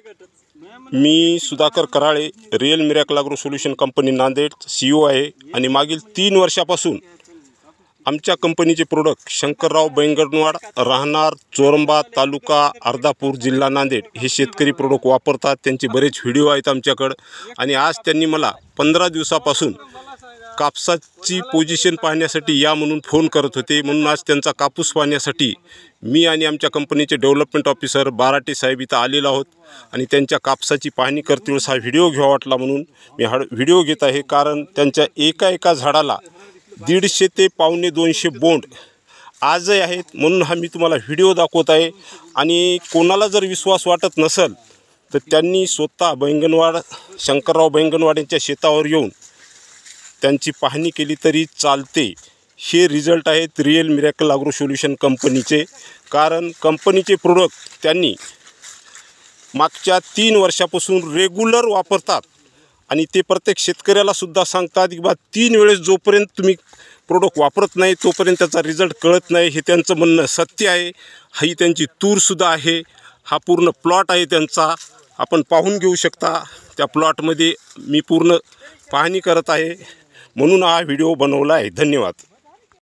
मी Sudhakar Karale, real miracle agro solution company Nanded CEO आहे आणि मागील 3 वर्षापासून आमच्या कंपनीचे प्रोडक्ट शंकरराव बैंगनवाड, राहणार चोरंबा, तालुका अर्धापूर, जिल्हा नांदेड हे शेतकरी प्रोडक्ट वापरतात। त्यांचे बरेच व्हिडिओ आहेत आमच्याकडे आणि आज त्यांनी मला 15 दिवसापासून कापसाची पोझिशन पाहण्यासाठी या म्हणून फोन करत होते। म्हणून आज त्यांचा कापूस पाहण्यासाठी मी आणि आमच्या कंपनीचे डेव्हलपमेंट ऑफिसर बाराटे साहेब इथं आलेलो आहोत आणि त्यांच्या कापसाची पाहणी करतेवेळेस हा व्हिडिओ घ्यावा वाटला म्हणून मी हा व्हिडिओ घेत आहे। कारण त्यांच्या एका झाडाला 150 ते 1.25 बोंड आजही आहेत, म्हणून हा मी तुम्हाला व्हिडिओ दाखवत आहे। आणि कोणाला जर विश्वास वाटत नसेल तर त्यांनी स्वतः बैंगनवाड शंकरराव बैंगनवाड यांच्या शेतावर येऊन त्यांची पाहणी केली तरी चालते। हे रिझल्ट आहेत रिअल मिरॅकल ॲग्रो सोल्यूशन कंपनीचे। कारण कंपनीचे प्रोडक्ट त्यांनी मागच्या 3 वर्षापासून रेग्युलर वापरतात आणि ते प्रत्येक शेतकऱ्याला सुद्धा सांगतात की बा 3 वेळेस जोपर्यंत तुम्ही प्रोडक्ट वापरत नाही तोपर्यंत त्याचा रिझल्ट कळत नाही। हे त्यांचं म्हणणं सत्य आहे। ही त्यांची तूरसुद्धा आहे। हा पूर्ण प्लॉट आहे त्यांचा, आपण पाहून घेऊ शकता। त्या प्लॉटमध्ये मी पूर्ण पाहणी करत आहे, म्हणून हा व्हिडिओ बनवला आहे। धन्यवाद।